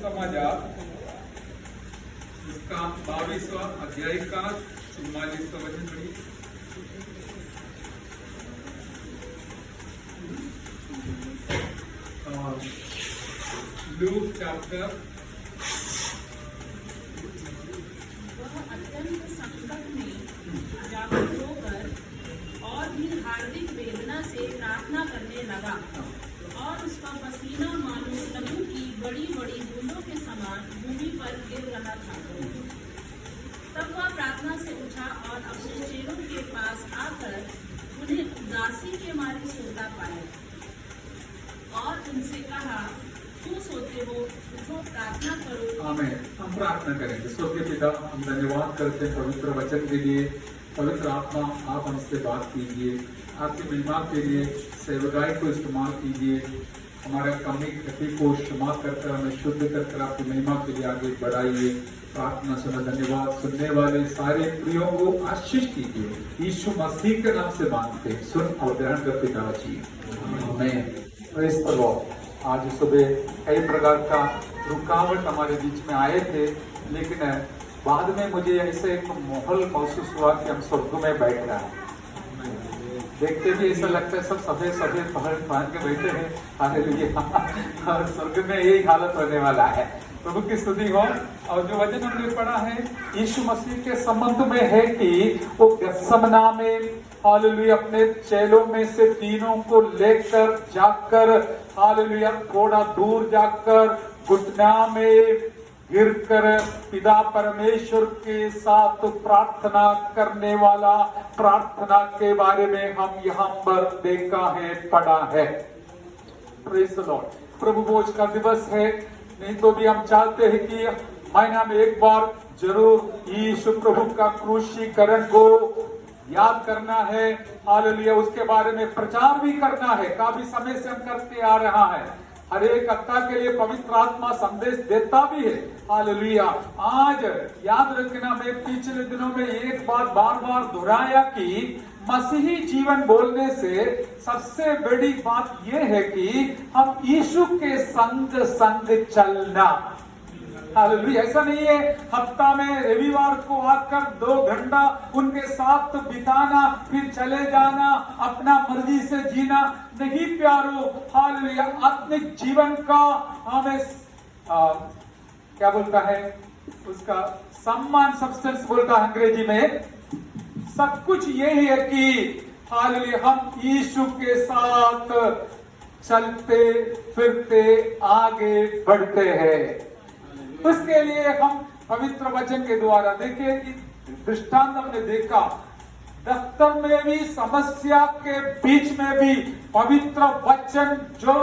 सुसमाचार उसका 22वां अध्याय का 44वां वचन पढ़िए। Luke chapter. वह अत्यंत संकट में जागृत होकर और भी हार्दिक वेदना से प्रार्थना करने लगा और उसका पसीना मानो लहू की बड़ी बड़ी बूंदों के समान भूमि पर गिर रहा था। तब वह प्रार्थना से उठा और अपने चेलों के पास आकर उन्हें उदासी के मारे सोता पाया और उनसे कहा, क्यों सोते हो, उठो प्रार्थना करो। आमीन। हम प्रार्थना करेंगे। स्वर्गीय पिता, हम धन्यवाद करते हैं पवित्र वचन के लिए। पवित्र आत्मा, आप हमसे बात कीजिए, आपकी महिमा के लिए सेवकाई को इस्तेमाल कीजिए। हमारे कमी क्षति को क्षमा कर हमें शुद्ध कर आपकी महिमा के लिए आगे बढ़ाइए। प्रार्थना सुना। धन्यवाद। सुनने वाले सारे प्रियों को आशीष कीजिए। यीशु मसीह के नाम से मांगते हैं, सुन और ग्रहण कर पिताजी। आमीन। Praise the Lord. आज सुबह कई प्रकार का रुकावट हमारे बीच में आए थे, लेकिन बाद में मुझे ऐसे एक माहौल महसूस हुआ कि हम स्वर्ग में बैठ रहे हैं। देखते भी ऐसा लगता है सब सफेद सफेद पहन के बैठे हैं। हालेलुया। और स्वर्ग में यही हालत होने वाला है। प्रभु की स्तुति हो। और जो वचन हमने पढ़ा है यीशु मसीह के संबंध में है कि वो गत्समना में हालेलुया अपने चेलों में से तीनों को लेकर जाकर हालेलुया थोड़ा दूर जाकर घुटना में गिरकर पिता परमेश्वर के साथ प्रार्थना करने वाला प्रार्थना के बारे में हम यहाँ पर देखा है, पढ़ा है। Praise the Lord. प्रभु भोज का दिवस है, नहीं तो भी हम चाहते हैं कि महीना में एक बार जरूर यीशु प्रभु का क्रूसीकरण को याद करना है। हालेलुया। उसके बारे में प्रचार भी करना है। काफी समय से हम करते आ रहा है। हर एक हत्या के लिए पवित्र आत्मा संदेश देता भी है। हालेलुया। आज याद रखना, मैं पिछले दिनों में एक बात बार बार दोहराया कि मसीही जीवन बोलने से सबसे बड़ी बात यह है कि हम यीशु के संग संग चलना। हालेलुया। ऐसा नहीं है हफ्ता में रविवार को आकर 2 घंटा उनके साथ बिताना फिर चले जाना, अपना मर्जी से जीना। नहीं प्यारो, हालेलुया। आत्मिक जीवन का हमें क्या बोलता है उसका सम्मान, सब्सटेंस बोलता है अंग्रेजी में। सब कुछ यही है कि हालेलुया हम यीशु के साथ चलते फिरते आगे बढ़ते हैं। उसके लिए हम पवित्र वचन के द्वारा देखिए कि दृष्टांत हमने देखा, दफ्तर में भी समस्या के बीच में भी पवित्र वचन जो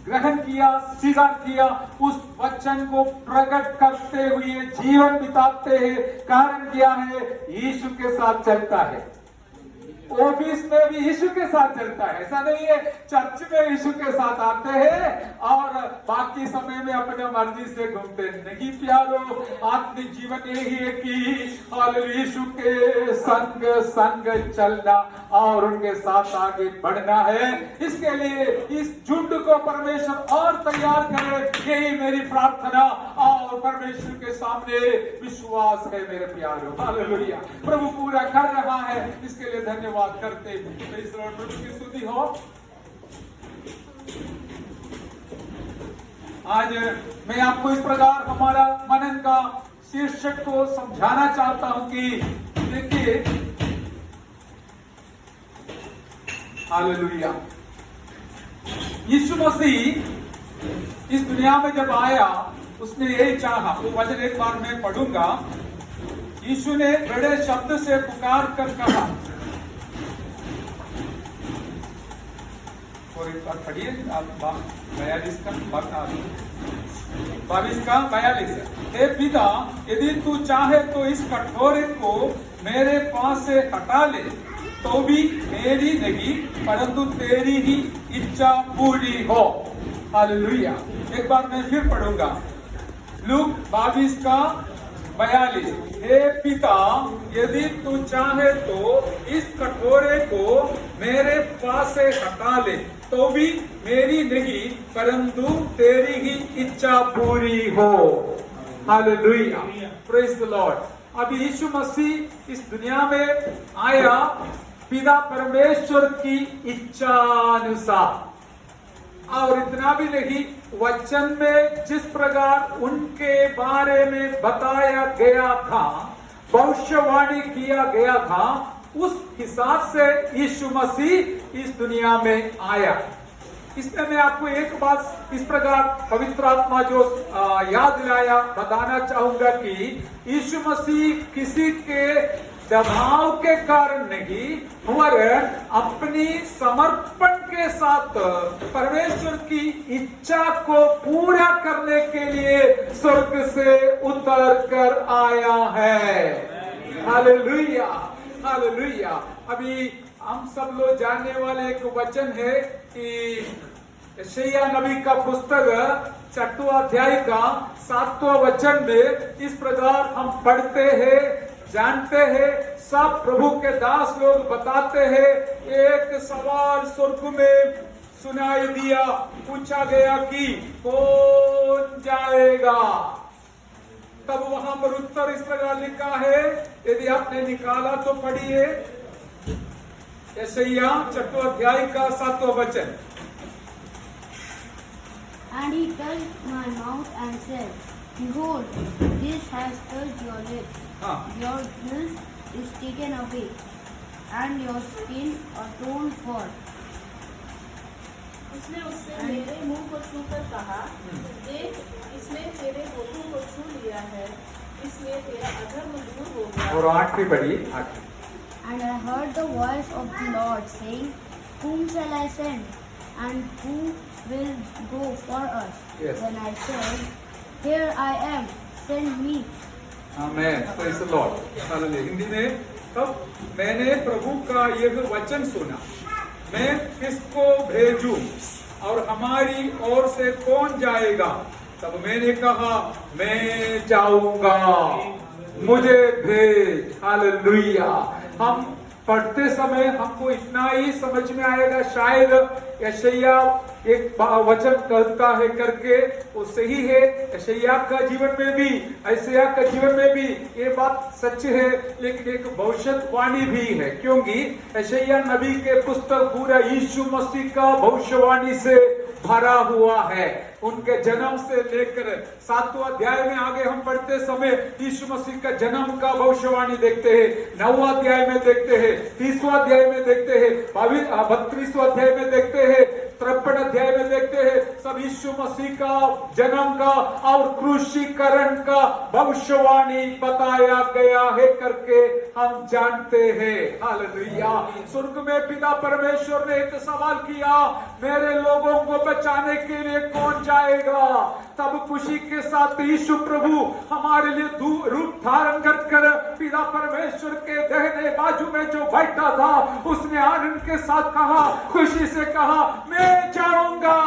ग्रहण किया, स्वीकार किया, उस वचन को प्रकट करते हुए जीवन बिताते हैं। कारण क्या है? यीशु के साथ चलता है। ऑफिस में भी यीशु के साथ चलता है। ऐसा नहीं है चर्च में यीशु के साथ आते हैं और बाकी समय में अपने मर्जी से घूमते नहीं। प्यारो, आत्मिक जीवन यही है कि यीशु के संग संग चलना और उनके साथ आगे बढ़ना है। इसके लिए इस झुंड को परमेश्वर और तैयार करे, यही मेरी प्रार्थना और परमेश्वर के सामने विश्वास है मेरे प्यारो। हालेलुया। प्रभु पूरा कर रहा है, इसके लिए धन्यवाद करते हैं। इस प्रभु की स्तुति हो। आज मैं आपको इस प्रकार हमारा मनन का शीर्षक को समझाना चाहता हूं कि देखिए, हालेलुया, यीशु मसीह इस दुनिया में जब आया उसने यही चाहा। वो वचन एक बार मैं पढ़ूंगा। यीशु ने बड़े शब्द से पुकार कर कहा, और एक बार पढ़िए आप 42 का 42। हे पिता, यदि तू चाहे तो इस कटोरे को मेरे पास से हटा ले, तो भी मेरी नहीं परंतु तेरी ही इच्छा पूरी हो। हालेलुया। एक बार मैं फिर पढ़ूंगा। लूक 22 का 42 हे पिता, यदि तू चाहे तो इस कटोरे को मेरे पास से हटा ले, तो भी मेरी नहीं परंतु तेरी ही इच्छा पूरी हो। Hallelujah, praise the Lord. अभी यीशु मसीह इस दुनिया में आया पिता परमेश्वर की इच्छा अनुसार, और इतना भी नहीं, वचन में जिस प्रकार उनके बारे में बताया गया था, भविष्यवाणी किया गया था, उस हिसाब से यीशु मसीह इस दुनिया में आया। इसमें मैं आपको एक बात इस प्रकार पवित्र आत्मा जो याद दिलाया बताना चाहूंगा कि यीशु मसीह किसी के दबाव के कारण नहीं, वरन अपनी समर्पण के साथ परमेश्वर की इच्छा को पूरा करने के लिए स्वर्ग से उतर कर आया है। Hallelujah, hallelujah. अभी हम सब लोग जानने वाले एक वचन है कि यशायाह नबी का पुस्तक 6वां अध्याय का 7वां वचन में इस प्रकार हम पढ़ते हैं, जानते हैं, सब प्रभु के दास लोग बताते हैं, एक सवाल स्वर्ग में सुनाई दिया, पूछा गया कि कौन जाएगा। तब वहां पर उत्तर इस प्रकार लिखा है, यदि आपने निकाला तो पढ़िए, यशायाह 6वां अध्याय का 7वां वचन। And he touched my mouth and said, Behold, this has touched your lips. Your guilt is taken away, and your skin atoned for. उसने उससे मेरे मुंह को छूकर कहा, देख, इसने तेरे होठों को छू लिया है, इसलिए तेरा अधर्म दूर हो गया। और 8 भी पढ़ी, 8। And I heard the voice of the Lord saying, Whom shall I send? And who will go for us? Yes. Then I said, Here I am, send me. Amen, praise the Lord. Hallelujah. Hindi में, तब मैंने प्रभु का यह वचन सुना, मैं किसको भेजूं और हमारी ओर से कौन जाएगा? तब मैंने कहा, मैं जाऊंगा, मुझे भेज। हालेलुया। हम पढ़ते समय हमको इतना ही समझ में आएगा, शायद यशायाह एक वचन कहता है करके वो सही है। यशायाह का जीवन में भी, यशायाह का जीवन में भी ये बात सच है, लेकिन एक भविष्यवाणी भी है, क्योंकि यशायाह नबी के पुस्तक पूरा यीशु मसीह का भविष्यवाणी से भरा हुआ है। उनके जन्म से लेकर 7वां अध्याय में आगे हम पढ़ते समय यीशु मसीह का जन्म का भविष्यवाणी देखते हैं, 9वां अध्याय में देखते हैं, 30वां अध्याय में देखते हैं, 32वां अध्याय में देखते हैं, 53 अध्याय में देखते हैं। सब यीशु मसीह का जन्म का और क्रूसीकरण का भविष्यवाणी बताया गया है करके हम जानते हैं। हालेलुया। स्वर्ग में पिता परमेश्वर ने एक सवाल किया, मेरे लोगों को बचाने के लिए कौन जाएगा? तब खुशी के साथ यीशु प्रभु हमारे लिए रूप धारण कर पिता परमेश्वर के दाहिने बाजू में जो बैठा था, उसने आनंद के साथ कहा, खुशी से कहा, मैं जाऊंगा,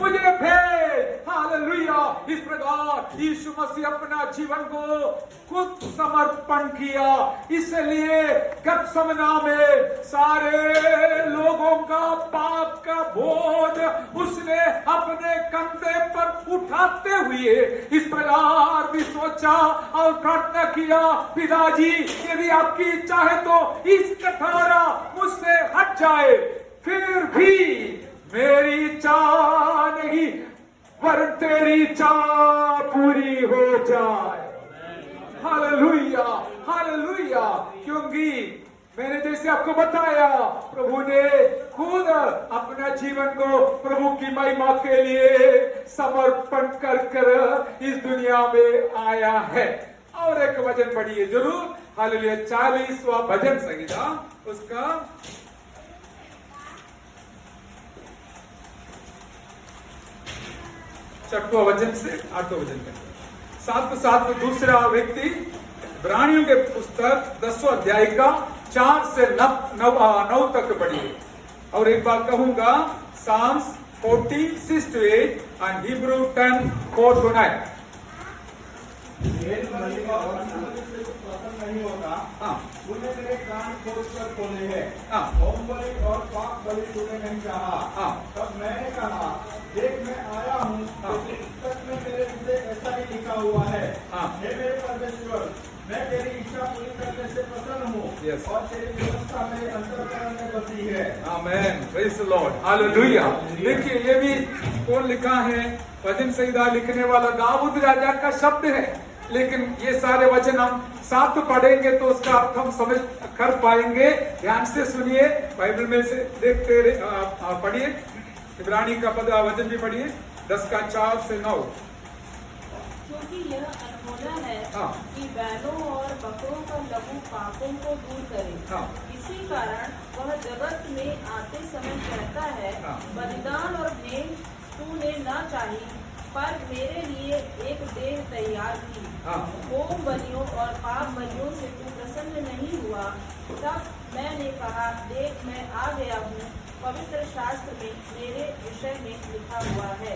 मुझे भेज। हालेलुया। इस प्रकार यीशु मसीह अपना जीवन को खुद समर्पण किया, इसलिए गतसमना में सारे लोगों का पाप का बोझ उसने अपने कंधे पर उठाते हुए इस प्रकार भी सोचा और प्रार्थना किया, पिताजी, यदि आपकी इच्छा है तो इस कटोरा मुझसे हट जाए, फिर भी मेरी इच्छा नहीं पर तेरी इच्छा पूरी हो जाए। Hallelujah, hallelujah. क्योंकि मैंने जैसे आपको बताया, प्रभु ने खुद अपना जीवन को प्रभु की महिमा के लिए समर्पण कर इस दुनिया में आया है। और एक भजन पढ़िए जरूर, हालेलुया। 40वां भजन संहिता, उसका 6वां वचन से 8वां वचन तक। साथ में दूसरा व्यक्ति इब्रानियों के पुस्तक 10वां अध्याय का 4 से 9 तक पढ़िए। और एक बात कहूंगा, Psalms 40:6-8 and Hebrew 10:4-9। भेद बलि और अन्नबलि से तू प्रसन्न नहीं होता। हाँ तूने मेरे कान खोल कर खोले हैं। हाँ होम बलि और पाप बलि तूने नहीं चाहा। हाँ तब मैंने कहा, देख मैं आया हूँ, हाँ। पुस्तक में तेरे विषय ऐसा ही लिखा हुआ है। हाँ। हे मेरे परमेश्वर, मैं तेरी इच्छा पूरी करने से प्रसन्न हूँ। Yes. और तेरी व्यवस्था मेरे अंतःकरण में बसी है। आमेन, प्रेज द लॉर्ड, हालेलुया। देखिए ये भी कौन लिखा है? भजन संहिता लिखने वाला दाऊद राजा का शब्द है, लेकिन ये सारे वचन हम साथ पढ़ेंगे तो उसका अर्थ हम समझ कर पाएंगे। ध्यान से सुनिए, बाइबल में से देखते पढ़िए, इब्रानी का वचन भी पढ़िए 10:4 से 9। क्योंकि यह अनहोना है हाँ। कि बैलों और बकरों का लहू पापों को दूर करे। हाँ। इसी कारण वह जगत में आते समय कहता है, हाँ। बलिदान और भेंट तूने न चाही, पर मेरे लिए एक देह तैयार की। हाँ। होम बलियों और पाप बलियों से तू प्रसन्न नहीं हुआ। तब मैंने कहा, देख मैं आ गया हूँ, पवित्र शास्त्र में मेरे विषय में लिखा हुआ है,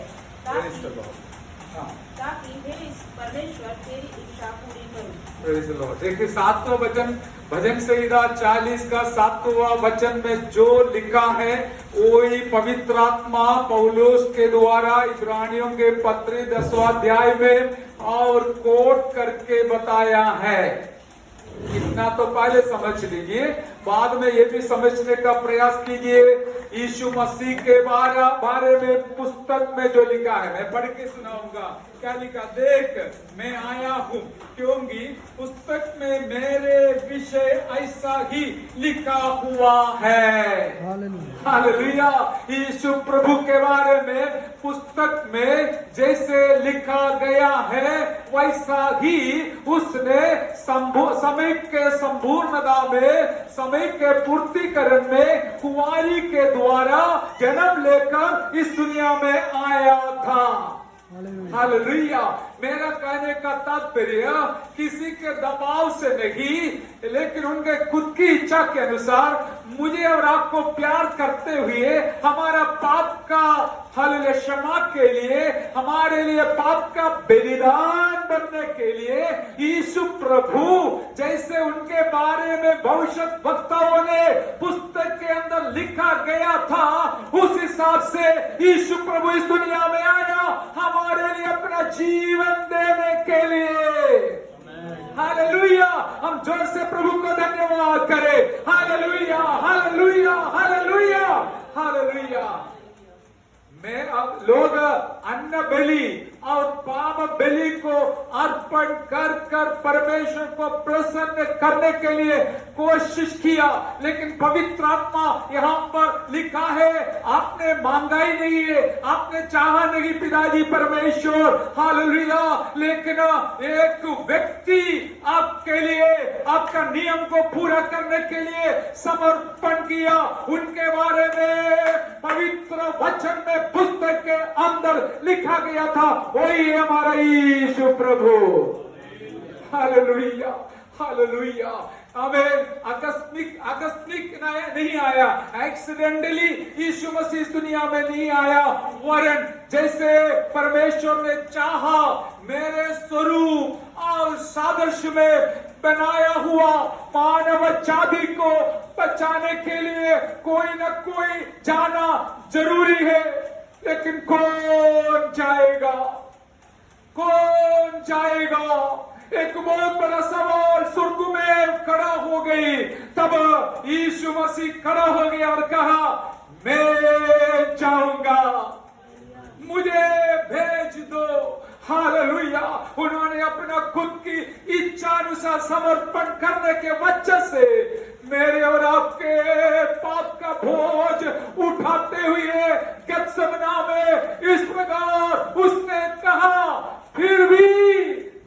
ताकि मैं इस परमेश्वर तेरी इच्छा पूरी करूं। Praise the Lord. देखिए 7वां वचन भजन संहिता 40 का 7वां वचन में जो लिखा है वही पवित्र आत्मा पौलुस के द्वारा इब्रानियों के पत्र 10वां अध्याय में और कोट करके बताया है। इतना तो पहले समझ लीजिए, बाद में ये भी समझने का प्रयास कीजिए। यीशु मसीह के बारे में पुस्तक में जो लिखा है, मैं पढ़ के सुनाऊंगा। क्या लिखा? देख मैं आया हूँ, क्योंकि पुस्तक में मेरे विषय ऐसा ही लिखा हुआ है। हालेलुया। यीशु प्रभु के बारे में पुस्तक में जैसे लिखा गया है वैसा ही उसने समय के संपूर्णता में, समय के पूर्तिकरण में कुंवारी के द्वारा जन्म लेकर इस दुनिया में आया था। हालेलुया। मेरा कहने का तात्पर्य किसी के दबाव से नहीं, लेकिन उनके खुद की इच्छा के अनुसार मुझे और आपको प्यार करते हुए हमारा पाप का हालेलुया क्षमा के लिए, हमारे लिए पाप का बलिदान बनने के लिए यीशु प्रभु, जैसे उनके बारे में भविष्यद्वक्ताओं ने पुस्तक के अंदर लिखा गया था, उस हिसाब से यीशु प्रभु इस दुनिया में आया हमारे लिए अपना जीवन देने के लिए। हालेलुया। हम जोर से प्रभु को धन्यवाद करें। Hallelujah, hallelujah, hallelujah, hallelujah. मैं अब लोग अन्न बलि और पाप बलि को अर्पण कर कर परमेश्वर को प्रसन्न करने के लिए कोशिश किया, लेकिन पवित्र आत्मा यहाँ पर लिखा है, आपने मांगा ही नहीं है, आपने चाहा नहीं पिताजी परमेश्वर, हालेलुया, लेकिन एक व्यक्ति आपके लिए, आपका नियम को पूरा करने के लिए समर्पण किया। उनके बारे में पवित्र वचन में पुस्तक के अंदर लिखा गया था, वही है हमारा यीशु प्रभु। Hallelujah, hallelujah. हमें आकस्मिक नहीं आया, एक्सीडेंटली यीशु मसीह इस दुनिया में नहीं आया, वरन जैसे परमेश्वर ने चाहा मेरे स्वरूप और सादृश्य में बनाया हुआ मानव जाति को बचाने के लिए कोई न कोई जाना जरूरी है, लेकिन कौन जाएगा? कौन जाएगा? एक बहुत बड़ा सवाल स्वर्ग में खड़ा हो गई। तब यीशु मसीह खड़ा हो गया और कहा, मैं जाऊंगा, मुझे भेज दो। हालेलुया। उन्होंने अपना खुद की इच्छा अनुसार समर्पण करने के वजह से मेरे और आपके पाप का बोझ उठाते हुए गत्समना में इस प्रकार उसने कहा, फिर भी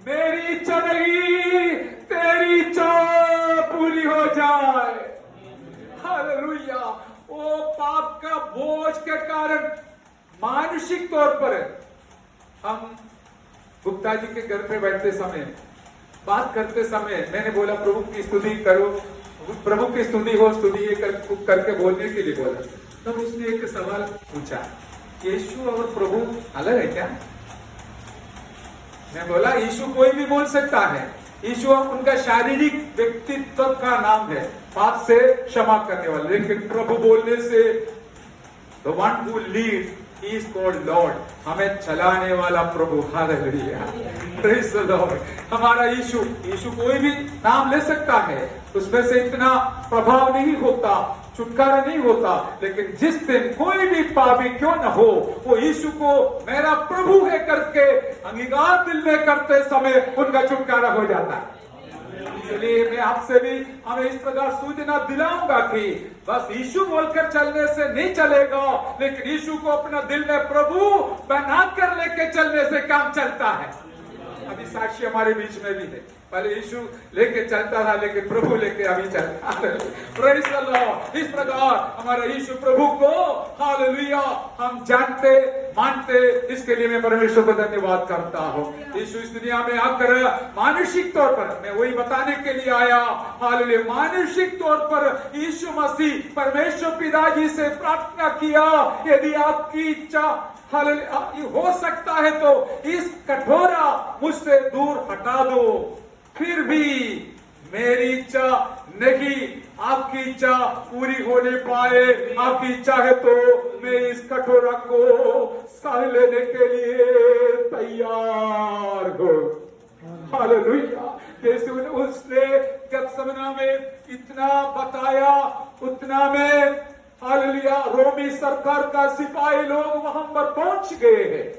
मेरी इच्छा नहीं, तेरी इच्छा पूरी हो जाए। हालेलुया। वो पाप का बोझ के कारण मानसिक तौर पर हम गुप्ता जी के घर पे बैठते समय, बात करते समय मैंने बोला प्रभु की स्तुति करो, प्रभु की स्तुति हो, स्तुति करके बोलने के लिए बोला। तब उसने एक सवाल पूछा, यीशु और प्रभु अलग है क्या? मैं बोला यीशु कोई भी बोल सकता है, यीशु उनका शारीरिक व्यक्तित्व का नाम है, पाप से क्षमा करने वाला, लेकिन प्रभु बोलने से the one who leads he is called Lord, हमें चलाने वाला प्रभु, हालेलुया, प्रेज द लॉर्ड। हमारा यीशु कोई भी नाम ले सकता है, उसमें से इतना प्रभाव नहीं होता, छुटकारा नहीं होता, लेकिन जिस दिन कोई भी पापी क्यों न हो, वो यीशु को मेरा प्रभु है करके अंगीकार दिल में करते समय उनका छुटकारा हो जाता है। इसलिए मैं आपसे भी हमें इस प्रकार सूचना दिलाऊंगा कि बस यीशु बोलकर चलने से नहीं चलेगा, लेकिन यीशु को अपना दिल में प्रभु बनाकर लेके चलने से काम चलता है। अभी साक्षी हमारे बीच में भी है, पहले यीशु लेके चलता था, लेकिन प्रभु लेके अभी चलता है। Praise the Lord. इस प्रकार हमारे यीशु प्रभु को हालेलुया हम जानते मानते, इसके लिए मैं परमेश्वर को धन्यवाद करता हूँ। यीशु इस दुनिया में आकर मानसिक तौर पर, मैं वही बताने के लिए आया, हालेलुया, मानसिक तौर पर यीशु मसीह परमेश्वर पिताजी से प्रार्थना किया, यदि आपकी इच्छा हालेलुया हो सकता है तो इस कठोरा मुझसे दूर हटा दो, फिर भी मेरी इच्छा नहीं, आपकी इच्छा पूरी हो नहीं पाए, आपकी इच्छा है तो मैं इस कठोरा को सह लेने के लिए तैयार हूं। हालेलुया। जैसे उसने गतसमना में इतना बताया, उतना में हालेलुया रोमी सरकार का सिपाही लोग वहां पर पहुंच गए हैं,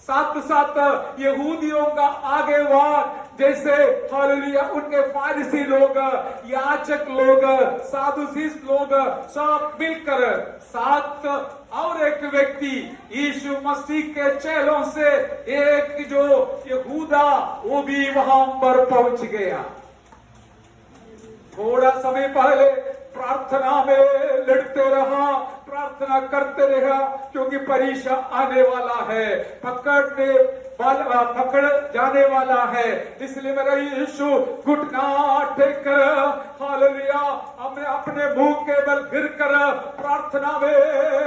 साथ साथ यहूदियों का आगेवान, जैसे हालेलुया उनके फारिसी लोग, याजक लोग, सादुसीस लोग सब मिलकर, साथ और एक व्यक्ति यीशु मसीह के चेलों से एक जो यहूदा, वो भी वहां पर पहुंच गया। थोड़ा समय पहले प्रार्थना में लड़ते रहा, प्रार्थना करते रहा, क्योंकि परीक्षा आने वाला है, पकड़ जाने वाला है। इसलिए मेरा यीशु घुटना टेक कर हालेलुया हमने अपने मुंह के बल गिर कर प्रार्थना में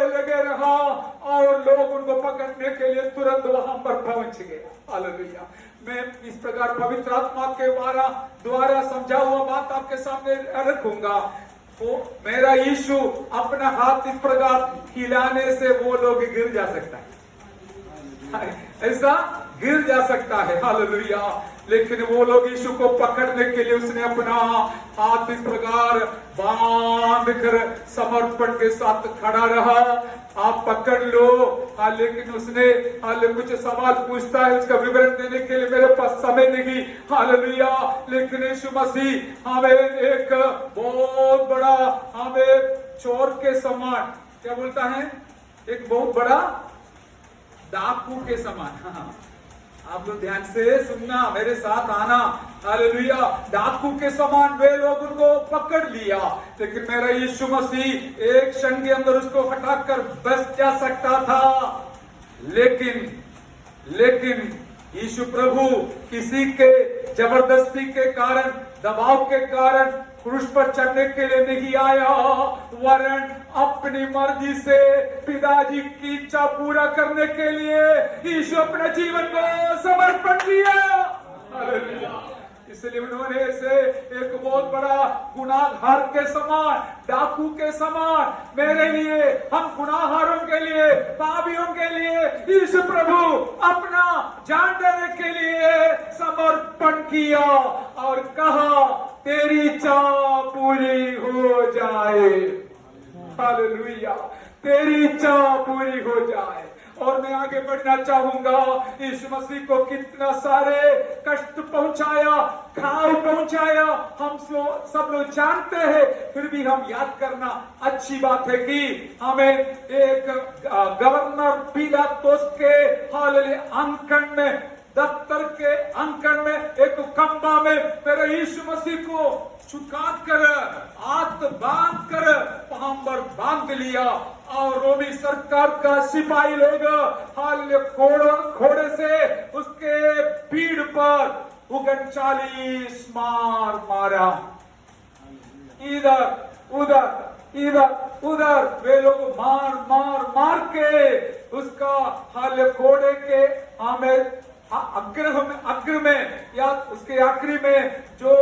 लगे रहा, और लोग उनको पकड़ने के लिए तुरंत वहां पर पहुंच गए। हालेलुया। मैं इस प्रकार पवित्र आत्मा के द्वारा समझा हुआ बात आपके सामने रखूंगा। वो मेरा यीशु अपना हाथ इस प्रकार हिलाने से वो लोग गिर जा सकता है, ऐसा गिर जा सकता है। हालेलुया। लेकिन वो लोग यीशु को पकड़ने के लिए उसने अपना हाथ इस प्रकार बांध कर समर्पण के साथ खड़ा रहा, आप पकड़ लो। लेकिन उसने कुछ सवाल पूछता है, उसका विवरण देने के लिए मेरे पास समय नहीं। हालेलुया। लेकिन यीशु मसीह हमें एक बहुत बड़ा, हमें चोर के समान, क्या बोलता है, एक बहुत बड़ा डाकू के समान। हाँ, आप लोग ध्यान से सुनना, मेरे साथ आना। हालेलुया। डाकू के समान वे लोग उनको पकड़ लिया, लेकिन मेरा यीशु मसीह एक क्षण के अंदर उसको हटाकर बच जा सकता था। लेकिन यीशु प्रभु किसी के जबरदस्ती के कारण, दबाव के कारण क्रूस पर चढ़ने के लिए नहीं आया, वरन अपनी मर्जी से पिताजी की इच्छा पूरा करने के लिए यीशु अपने जीवन को समर्पण किया। हालेलुया। इसलिए उन्होंने से एक बहुत बड़ा गुनाहगार के समान, डाकू के समान, मेरे लिए, हम गुनाहगारों के लिए, पापियों के लिए यीशु प्रभु अपना जान देने के लिए समर्पण किया और कहा, तेरी इच्छा पूरी हो जाए। हालेलुया। तेरी इच्छा पूरी हो जाए। और मैं आगे बढ़ना चाहूंगा, यीशु मसीह को कितना सारे कष्ट पहुंचाया, घाव पहुंचाया, हम सब लोग जानते हैं, फिर भी हम याद करना अच्छी बात है कि हमें एक गवर्नर पिलातुस के हालेलुया अंकन में, दफ्तर के अंकन में, एक खंबा में मेरे यीशु मसीह को छुका कर, हाथ बांध कर वहां पर बांध लिया, और रोमी सरकार का सिपाही लोग घोड़े से उसके पीठ पर 39 मार मारा। इधर उधर वे लोग मार के उसका घोड़े के हमें अग्र में या उसके आखिरी में जो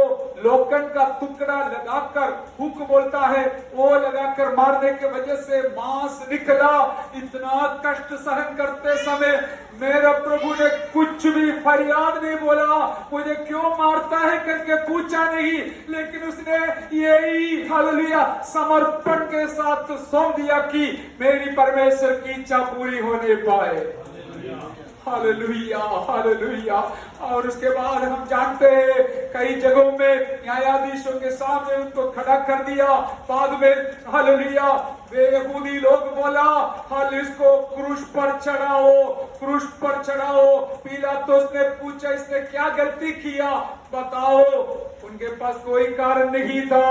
लोखंड का टुकड़ा लगाकर हुक बोलता है वो लगाकर मारने के वजह से मांस निकला। इतना कष्ट सहन करते समय मेरा प्रभु ने कुछ भी फरियाद नहीं बोला, मुझे क्यों मारता है करके पूछा नहीं, लेकिन उसने यही हालेलुया समर्पण के साथ सौंप दिया कि मेरी परमेश्वर की इच्छा पूरी होने पाए। Hallelujah hallelujah. और उसके बाद हम जानते हैं कई जगहों में न्यायाधीशों के सामने उनको खड़ा कर दिया। बाद में हालेलुया वे यहूदी लोग बोला हाल इसको क्रूस पर चढ़ाओ, क्रूस पर चढ़ाओ। पिलातुस ने पूछा इसने क्या गलती किया बताओ, उनके पास कोई कारण नहीं था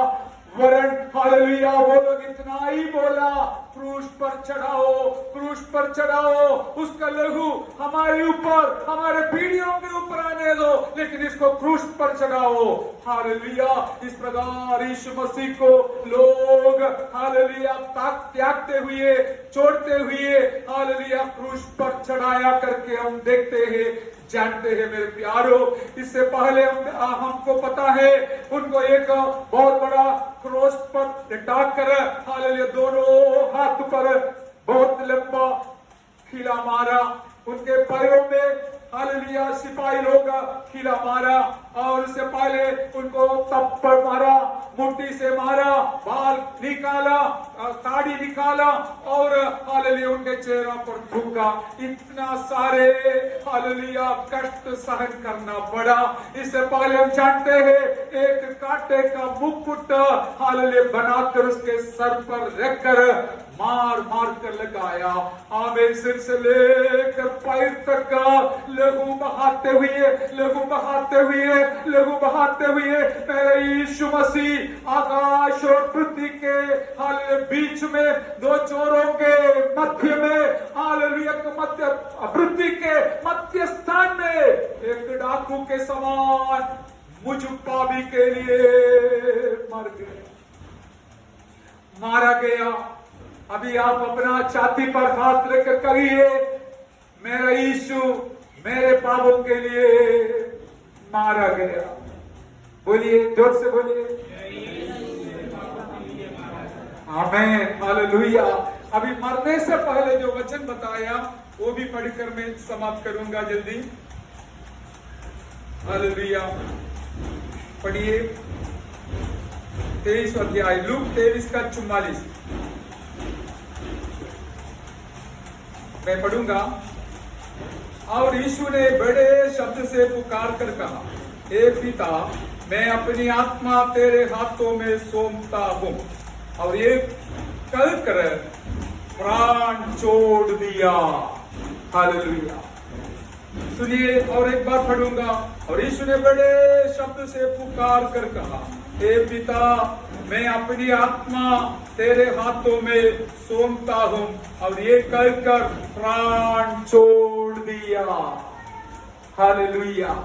वरन हालेलुया वो लोग इतना ही बोला क्रूस पर चढ़ाओ, क्रूस पर चढ़ाओ, उसका लहू हमारे ऊपर हमारे पीढ़ियों के ऊपर आने दो, लेकिन इसको क्रूस पर चढ़ाओ। हालेलुया। इस प्रकार यीशु मसीह को लोग हालेलुया त्यागते हुए छोड़ते हुए हालेलुया क्रूस पर चढ़ाया करके हम देखते हैं जानते हैं मेरे प्यारो। इससे पहले हमको पता है उनको एक बहुत बड़ा क्रॉस पर लटक कर हालेलुया दोनों हाथ पर बहुत लंबा खिला मारा, उनके पैरों में हालेलुया सिपाही लोग खिला मारा और उससे पहले उनको तप्पड़ मारा, मुट्ठी से मारा, बाल निकाला, ताड़ी निकाला और हालेलुया उनके चेहरा पर थूका। इतना सारे हालेलुया कष्ट सहन करना पड़ा। इससे पहले हम जानते हैं एक कांटे का मुकुट हालेलुया बनाकर उसके सर पर रखकर मार मार कर लगाया। आमीन। सिर से लेकर पैर तक लहू बहाते हुए लहू बहाते हुए लहू बहाते हुए मेरे यीशु मसीह आकाश और पृथ्वी के हालेलुया बीच में दो चोरों के मध्य में हालेलुया मध्य पृथ्वी के मध्य स्थान में एक डाकू के समान मुझ पापी के लिए मारा गया। अभी आप अपना छाती पर हाथ रखकर कहिए मेरा यीशु मेरे पापों के लिए मारा गया। बोलिए जोर से बोलिए आमीन हालेलुया। अभी मरने से पहले जो वचन बताया वो भी पढ़कर मैं समाप्त करूंगा जल्दी। हालेलुया। पढ़िए 23 अध्याय लूक 23 का 44 मैं पढ़ूंगा। और यीशु ने बड़े शब्द से पुकार कर कहा हे पिता मैं अपनी आत्मा तेरे हाथों में सौंपता हूं। और ये कहकर प्राण छोड़ दिया। हालेलुया। सुनिए और एक बार पढ़ूंगा। और यीशु ने बड़े शब्द से पुकार कर कहा हे पिता मैं अपनी आत्मा तेरे हाथों में सौंपता हूं। और ये कहकर प्राण छोड़ दिया। हालेलुया।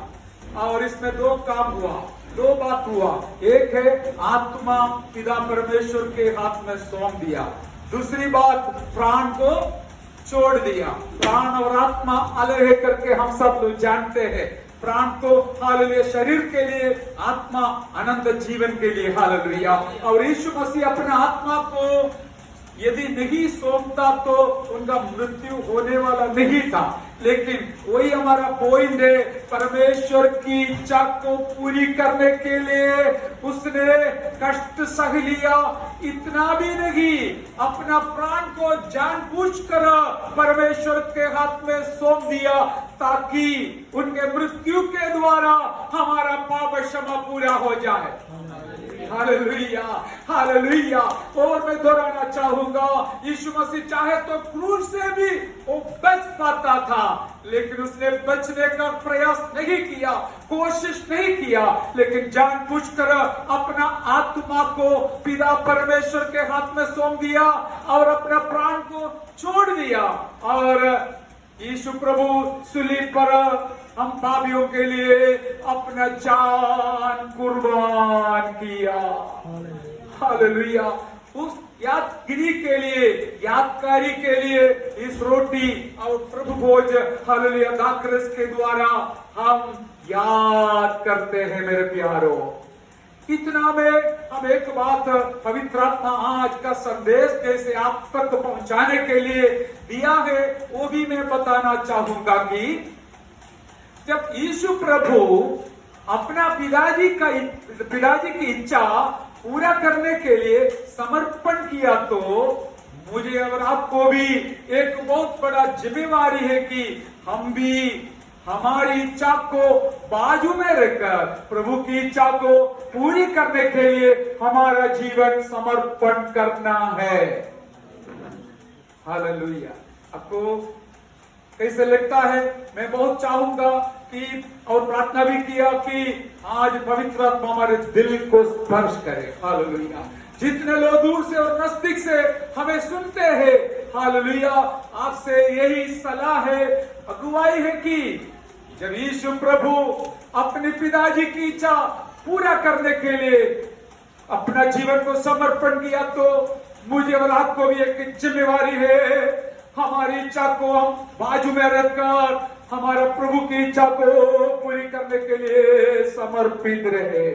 और इसमें दो काम हुआ, दो बात हुआ। एक है आत्मा पिता परमेश्वर के हाथ में सौंप दिया, दूसरी बात प्राण को छोड़ दिया। प्राण और आत्मा अलग है करके हम सब लोग जानते हैं। प्राण तो हालेलुया शरीर के लिए, आत्मा अनंत जीवन के लिए। हालेलुया। और यीशु मसीह अपना आत्मा को यदि नहीं सौंपता तो उनका मृत्यु होने वाला नहीं था, लेकिन वही हमारा पॉइंट है। परमेश्वर की इच्छा को पूरी करने के लिए उसने कष्ट सह लिया। इतना भी नहीं, अपना प्राण को जानबूझकर परमेश्वर के हाथ में सौंप दिया ताकि उनके मृत्यु के द्वारा हमारा पाप क्षमा पूरा हो जाए। Hallelujah hallelujah. और मैं दोहराना चाहूंगा यीशु मसीह चाहे तो क्रूस से भी वो बच पाता था, लेकिन उसने बचने का प्रयास नहीं किया, कोशिश नहीं किया, लेकिन जानबूझकर अपना आत्मा को पिता परमेश्वर के हाथ में सौंप दिया और अपना प्राण को छोड़ दिया। और यीशु प्रभु सूली पर हम पापियों के लिए अपना जान कुर्बान किया। हालेलुया। उस यादगिरी के लिए, यादगारी के लिए इस रोटी और प्रभु भोज हालेलुया दाखरस के द्वारा हम याद करते हैं मेरे प्यारो। इतना में हम एक बात पवित्र आत्मा आज का संदेश कैसे आप तक पहुंचाने के लिए दिया है वो भी मैं बताना चाहूंगा कि जब यीशु प्रभु अपना पिताजी की इच्छा पूरा करने के लिए समर्पण किया तो मुझे और आपको भी एक बहुत बड़ा जिम्मेवारी है कि हम भी हमारी इच्छा को बाजू में रखकर प्रभु की इच्छा को पूरी करने के लिए हमारा जीवन समर्पण करना है। हालेलुया। आपको कैसे लगता है? मैं बहुत चाहूंगा कि और प्रार्थना भी किया कि आज पवित्र आत्मा हमारे दिल को स्पर्श करे। हालेलुया। जितने लोग दूर से और नजदीक से हमें सुनते हैं, हालेलुया, आपसे यही सलाह है, अगुवाई है कि जब यीशु प्रभु अपने पिताजी की इच्छा पूरा करने के लिए अपना जीवन को समर्पण किया तो मुझे और आपको भी एक जिम्मेवारी है, हमारी इच्छा को हम बाजू में रखकर हमारा प्रभु की इच्छा को पूरी करने के लिए समर्पित रहे।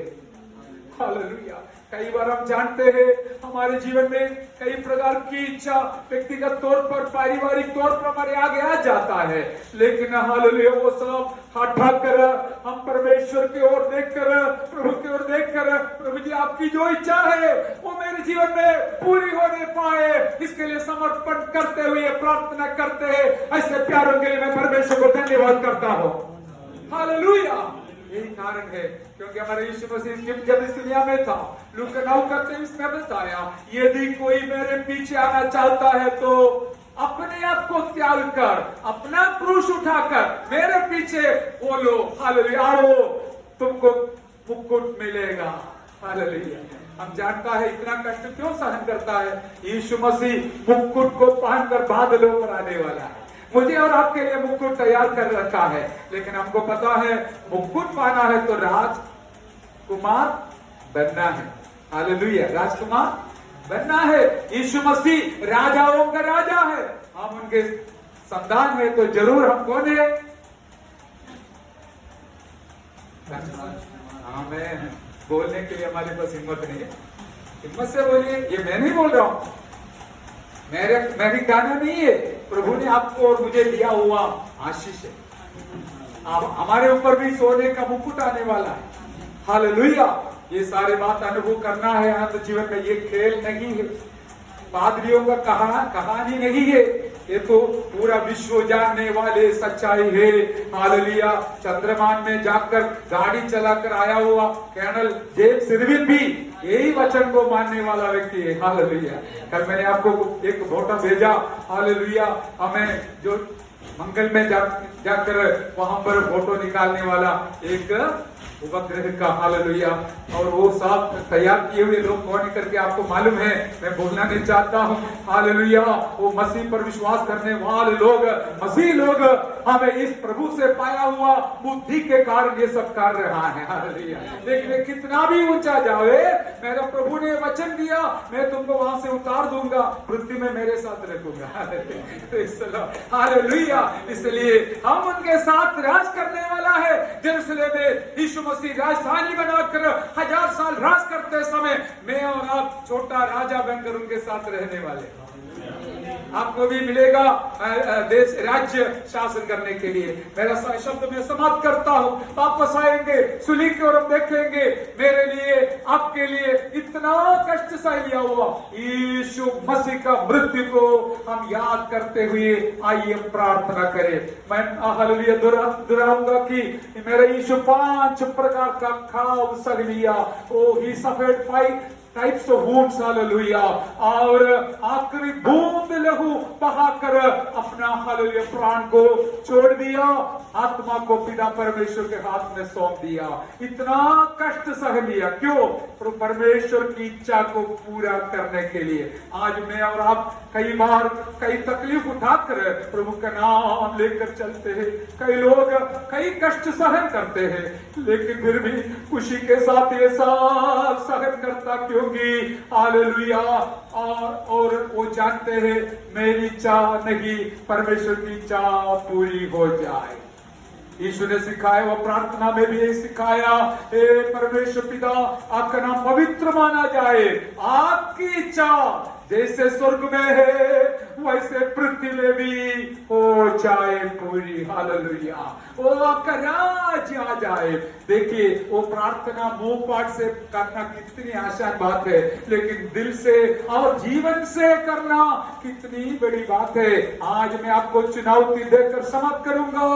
हालेलुया। कई बार हम जानते हैं हमारे जीवन में कई प्रकार की इच्छा व्यक्तिगत तौर पर पारिवारिक तौर पर हमारे आगे आ जाता है, लेकिन हालेलुया वो सब हटा कर हम परमेश्वर की ओर देखकर प्रभु की ओर देखकर प्रभु जी आपकी जो इच्छा है वो मेरे जीवन में पूरी होने पाए इसके लिए समर्पण करते हुए प्रार्थना करते हैं। ऐसे प्यारों के लिए मैं परमेश्वर को धन्यवाद करता हूँ। हालेलुया। यही कारण है क्योंकि हमारे यीशु मसीह जब इस दुनिया में था, लूका 9:23 में बताया, यदि कोई मेरे पीछे आना चाहता है तो अपने आप को त्याग कर अपना क्रूस उठाकर मेरे पीछे बोलो। हालेलुया। आओ तुमको मुकुट मिलेगा। हालेलुया। हम जानता है इतना कष्ट क्यों सहन करता है। यीशु मसीह मुकुट को पहनकर बादलों पर आने वाला है। मुझे और आपके लिए मुकुट तैयार कर रखा है, लेकिन हमको पता है मुकुट पाना है तो राजकुमार बनना है। हालेलुया। राजकुमार बनना है। यीशु मसीह राजाओं का राजा है, हम उनके संतान है तो जरूर हम कौन है? आमीन। बोलने के लिए हमारे पास हिम्मत नहीं है। हिम्मत से बोलिए। ये मैं नहीं बोल रहा हूं, मेरी गाना नहीं है, प्रभु ने आपको और मुझे दिया हुआ आशीष है। हमारे ऊपर भी सोने का मुकुट आने वाला है। हालेलुया। ये सारी बात अनुभव करना है अनंत जीवन में। ये खेल नहीं है, पादरियों का कहानी नहीं है, ये तो पूरा विश्व जानने वाले सच्चाई है। हालेलुया। चंद्रमान में जाकर गाड़ी चलाकर आया हुआ कर्नल जेम्स इरविन भी यही वचन को मानने वाला व्यक्ति है। हालेलुया। कल मैंने आपको एक फोटो भेजा। हालेलुया। हमें जो मंगल में जाकर वहां पर फोटो निकालने वाला एक उपग्रह का। हालेलुया। और वो सब तैयार किए हुए लोग कौन करके आपको मालूम है, मैं बोलना नहीं चाहता हूँ। हालेलुया। वो मसीह पर विश्वास करने वाले लोग, मसीह लोग, हमें इस प्रभु से पाया हुआ बुद्धि के कारण ये सब कर रहा है। हालेलुया। लेकिन कितना भी ऊंचा जावे, मेरा प्रभु ने वचन दिया, मैं तुमको वहां से उतार दूंगा, पृथ्वी में मेरे साथ रखूंगा। हालेलुया। इसलिए हम उनके साथ राज करने वाला है। यरूशलेम में यीशु मसीह राजधानी बनाकर 1000 साल राज करते समय मैं और आप छोटा राजा बनकर उनके साथ रहने वाले। आपको भी मिलेगा देश राज्य शासन करने के लिए। मेरा शब्द में समाप्त करता हूँ। वापस आएंगे सुली की ओर देखेंगे। मेरे लिए आपके लिए इतना कष्ट सह लिया हुआ यीशु मसीह का मृत्यु को हम याद करते हुए आइए प्रार्थना करें। मैं हालेलुया दोहराऊंगा कि मेरा यीशु 5 प्रकार का खाव सह लिया। ओ ही सफेद पाई टाइप्स ऑफ वुंड्स। हालेलुया। और आखिरी बूंद लहू बहाकर अपना हालेलुया प्राण को छोड़ दिया, आत्मा को पिता परमेश्वर के हाथ में सौंप दिया। इतना कष्ट सह लिया क्यों? परमेश्वर की इच्छा को पूरा करने के लिए। आज मैं और आप कई बार कई तकलीफ उठाकर प्रभु का नाम लेकर चलते हैं। कई लोग कई कष्ट सहन करते हैं, लेकिन फिर भी खुशी के साथ ये सब सहन करता क्यों होंगी। हालेलुया। और वो जानते हैं मेरी इच्छा नहीं, परमेश्वर की इच्छा पूरी हो जाए। यीशु ने सिखाया, वो प्रार्थना में भी यही सिखाया, हे परमेश्वर पिता, आपका नाम पवित्र माना जाए, आपकी इच्छा जैसे स्वर्ग में है वैसे पृथ्वी में भी हो जाए पूरी। हालेलुया। वो आपका राज आ जाए। देखिए, वो प्रार्थना मुंह पाठ से करना कितनी आसान बात है, लेकिन दिल से और जीवन से करना कितनी बड़ी बात है। आज मैं आपको चुनौती देकर समाप्त करूंगा।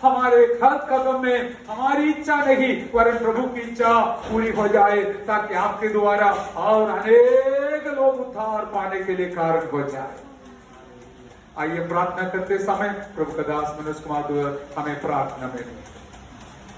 हमारे हर कदम में हमारी इच्छा नहीं वरन प्रभु की इच्छा पूरी हो जाए, ताकि आपके द्वारा और अनेक लोग उद्धार पाने के लिए कारण हो जाए। आइए प्रार्थना करते समय प्रभु का दास मनोज कुमार हमें प्रार्थना में